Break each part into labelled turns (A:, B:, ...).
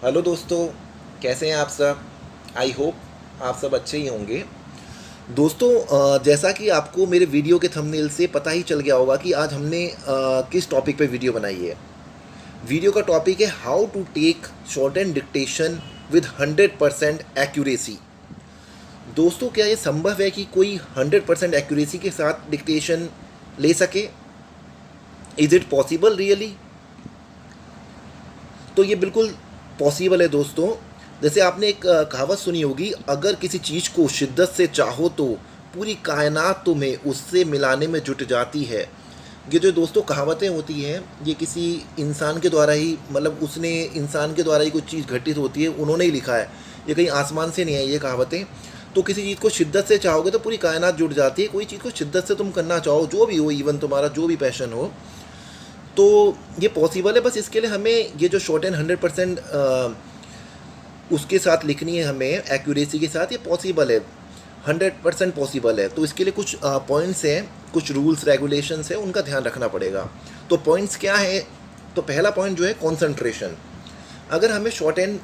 A: Hello दोस्तों, कैसे हैं आप सब। आई होप आप सब अच्छे ही होंगे। दोस्तों, जैसा कि आपको मेरे वीडियो के थंबनेल से पता ही चल गया होगा कि आज हमने किस टॉपिक पे वीडियो बनाई है। वीडियो का टॉपिक है how to take shorthand dictation with 100% accuracy. दोस्तों, क्या ये संभव है कि कोई 100% एक्यूरेसी के साथ डिक्टेशन ले सके? Is it possible really? तो ये बिल्कुल पॉसिबल है दोस्तों। जैसे आपने एक कहावत सुनी होगी, अगर किसी चीज़ को शिद्दत से चाहो तो पूरी कायनात तुम्हें उससे मिलाने में जुट जाती है। ये जो दोस्तों कहावतें होती हैं, ये किसी इंसान के द्वारा ही, मतलब उसने इंसान के द्वारा ही कुछ चीज़ घटित होती है, उन्होंने ही लिखा है। ये कहीं आसमान से नहीं है ये कहावतें। तो किसी चीज़ को शिद्दत से चाहोगे तो पूरी कायनात जुट जाती है। कोई चीज़ को शिद्दत से तुम करना चाहो, जो भी हो, इवन तुम्हारा जो भी पैशन हो, तो ये पॉसिबल है। बस इसके लिए हमें ये जो शॉर्ट एंड 100% उसके साथ लिखनी है, हमें एक्यूरेसी के साथ, ये पॉसिबल है, 100% पॉसिबल है। तो इसके लिए कुछ पॉइंट्स हैं, कुछ रूल्स रेगुलेशंस हैं, उनका ध्यान रखना पड़ेगा। तो पॉइंट्स क्या है? तो पहला पॉइंट जो है कॉन्सेंट्रेशन। अगर हमें शॉर्ट एंड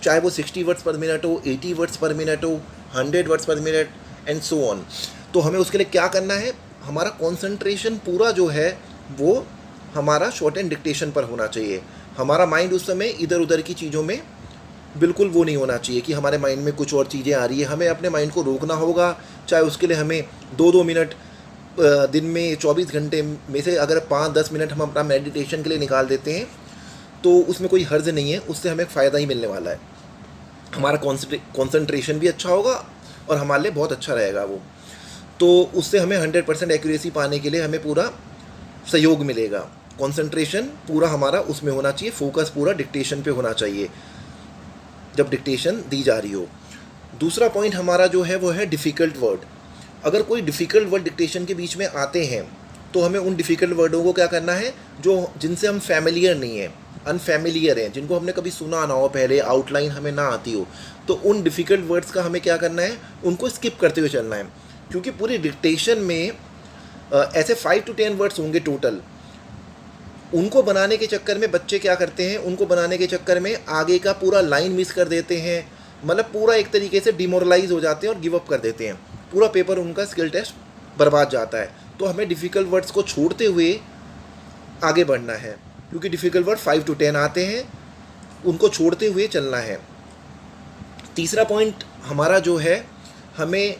A: चाहे वो 60 वर्ड्स पर मिनट हो, 80 वर्ड्स पर मिनट हो, 100 वर्ड्स पर मिनट एंड सो ऑन, तो हमें उसके लिए क्या करना है? हमारा कॉन्सेंट्रेशन पूरा जो है वो हमारा शॉर्ट एंड डिक्टेशन पर होना चाहिए। हमारा माइंड उस समय इधर उधर की चीज़ों में बिल्कुल वो नहीं होना चाहिए कि हमारे माइंड में कुछ और चीज़ें आ रही है। हमें अपने माइंड को रोकना होगा। चाहे उसके लिए हमें 2-2 मिनट दिन में 24 घंटे में से अगर 5-10 मिनट हम अपना मेडिटेशन के लिए निकाल देते हैं तो उसमें कोई हर्ज नहीं है, उससे हमें फ़ायदा ही मिलने वाला है। हमारा कॉन्सेंट्रेशन भी अच्छा होगा और हमारे लिए बहुत अच्छा रहेगा वो। तो उससे हमें 100% एक्यूरेसी पाने के लिए हमें पूरा सहयोग मिलेगा। कंसंट्रेशन पूरा हमारा उसमें होना चाहिए, फोकस पूरा डिक्टेशन पे होना चाहिए जब डिक्टेशन दी जा रही हो। दूसरा पॉइंट हमारा जो है वो है डिफ़िकल्ट वर्ड। अगर कोई डिफ़िकल्ट वर्ड डिक्टेशन के बीच में आते हैं तो हमें उन डिफ़िकल्ट वर्डों को क्या करना है, जो जिनसे हम फैमिलियर नहीं हैं, अनफैमिलियर हैं, जिनको हमने कभी सुना ना हो, पहले आउटलाइन हमें ना आती हो, तो उन डिफ़िकल्ट वर्ड्स का हमें क्या करना है, उनको स्किप करते हुए चलना है। क्योंकि पूरी डिक्टेशन में ऐसे 5 to 10 वर्ड्स होंगे टोटल। उनको बनाने के चक्कर में बच्चे क्या करते हैं, उनको बनाने के चक्कर में आगे का पूरा लाइन मिस कर देते हैं, मतलब पूरा एक तरीके से डिमोरलाइज हो जाते हैं और गिव अप कर देते हैं। पूरा पेपर उनका स्किल टेस्ट बर्बाद जाता है। तो हमें डिफ़िकल्ट वर्ड्स को छोड़ते हुए आगे बढ़ना है, क्योंकि डिफ़िकल्ट वर्ड 5 to 10 आते हैं, उनको छोड़ते हुए चलना है। तीसरा पॉइंट हमारा जो है, हमें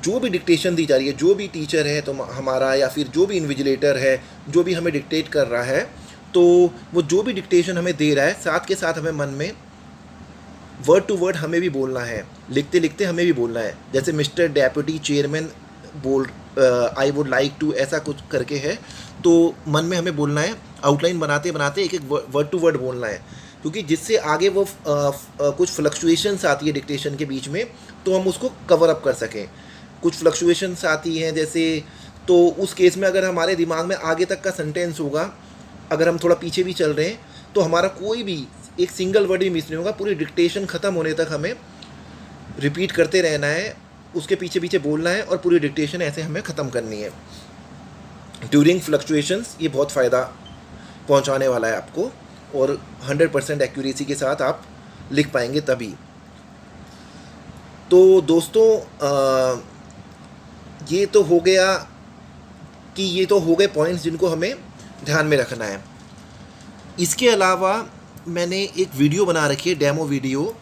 A: जो भी डिक्टेशन दी जा रही है, जो भी टीचर है तो हमारा, या फिर जो भी इन्विजिलेटर है, जो भी हमें डिक्टेट कर रहा है, तो वो जो भी डिक्टेशन हमें दे रहा है, साथ के साथ हमें मन में वर्ड टू वर्ड हमें भी बोलना है, लिखते लिखते हमें भी बोलना है। जैसे मिस्टर डेप्यूटी चेयरमैन बोल, आई वुड लाइक टू, ऐसा कुछ करके है, तो मन में हमें बोलना है। आउटलाइन बनाते बनाते एक एक वर्ड टू वर्ड बोलना है, क्योंकि जिससे आगे वो कुछ फ्लक्चुएशंस आती है डिक्टेशन के बीच में, तो हम उसको कवर अप कर सकें। कुछ फ्लक्चुएशंस आती हैं जैसे, तो उस केस में अगर हमारे दिमाग में आगे तक का सेंटेंस होगा, अगर हम थोड़ा पीछे भी चल रहे हैं, तो हमारा कोई भी एक सिंगल वर्ड भी मिस नहीं होगा। पूरी डिक्टेशन ख़त्म होने तक हमें रिपीट करते रहना है, उसके पीछे पीछे बोलना है, और पूरी डिक्टेशन ऐसे हमें ख़त्म करनी है। ड्यूरिंग फ्लक्चुएशंस ये बहुत फ़ायदा पहुंचाने वाला है आपको, और 100% एक्यूरेसी के साथ आप लिख पाएंगे तभी। तो दोस्तों, ये तो हो गया कि ये तो हो गए पॉइंट्स जिनको हमें ध्यान में रखना है। इसके अलावा मैंने एक वीडियो बना रखी है, डेमो वीडियो,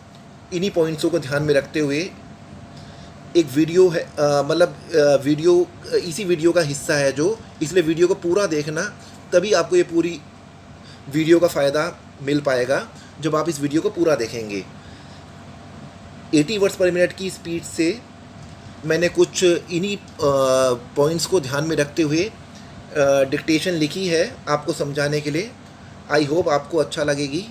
A: इन्हीं पॉइंट्सों को ध्यान में रखते हुए। एक वीडियो है, वीडियो इसी वीडियो का हिस्सा है जो, इसलिए वीडियो को पूरा देखना, तभी आपको ये पूरी वीडियो का फ़ायदा मिल पाएगा जब आप इस वीडियो को पूरा देखेंगे। 80 वर्ड्स पर मिनट की स्पीड से मैंने कुछ इन्हीं पॉइंट्स को ध्यान में रखते हुए डिक्टेशन लिखी है आपको समझाने के लिए। आई होप आपको अच्छा लगेगी,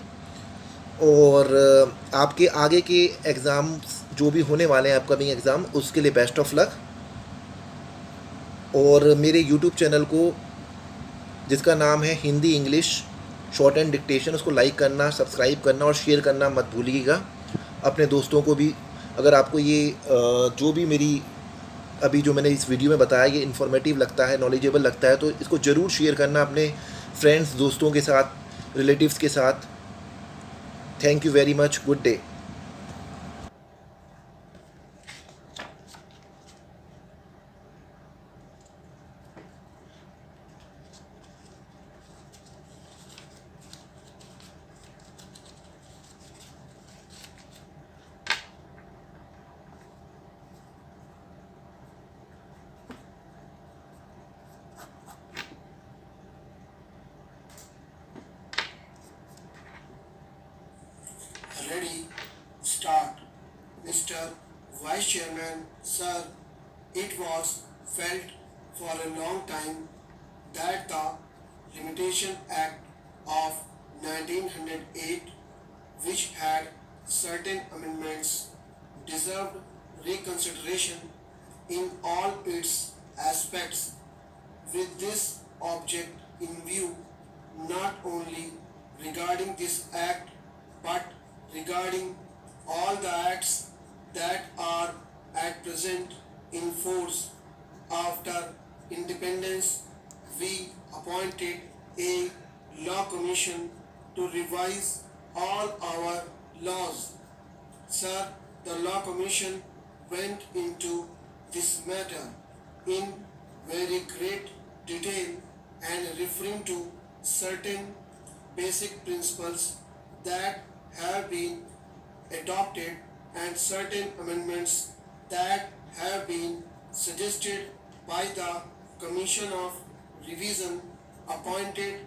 A: और आपके आगे के एग्ज़ाम्स जो भी होने वाले हैं, अपकमिंग एग्ज़ाम, उसके लिए बेस्ट ऑफ लक। और मेरे यूट्यूब चैनल को, जिसका नाम है Hindi English short and dictation, उसको लाइक करना, सब्सक्राइब करना और शेयर करना मत भूलिएगा अपने दोस्तों को भी। अगर आपको ये जो भी मेरी अभी जो मैंने इस वीडियो में बताया ये इन्फॉर्मेटिव लगता है, नॉलेजेबल लगता है, तो इसको ज़रूर शेयर करना अपने फ्रेंड्स, दोस्तों के साथ, रिलेटिव्स के साथ। Thank you very much. Good day.
B: Ready, start. Mr. Vice Chairman, sir, it was felt for a long time that the Limitation Act of 1908, which had certain amendments, deserved reconsideration in all its aspects. With this object in view, not only regarding this act but regarding all the acts that are at present in force after independence, we appointed a law commission to revise all our laws. Sir, the Law Commission went into this matter in very great detail and referring to certain basic principles that have been adopted and certain amendments that have been suggested by the Commission of Revision appointed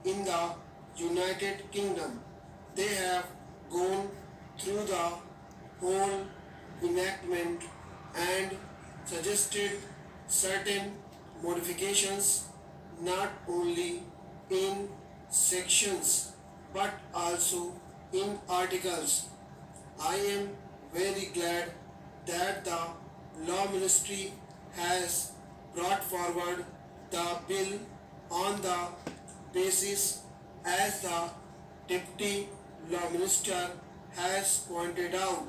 B: in the United Kingdom. They have gone through the whole enactment and suggested certain modifications not only in sections but also in articles. I am very glad that the Law Ministry has brought forward the bill on the basis, as the Deputy Law Minister has pointed out,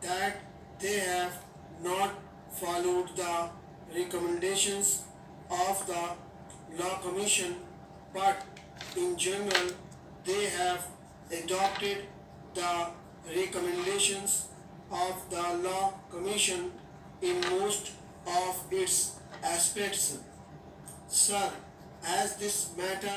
B: that they have not followed the recommendations of the Law Commission, but in general they have adopted the recommendations of the Law Commission in most of its aspects. Sir, as this matter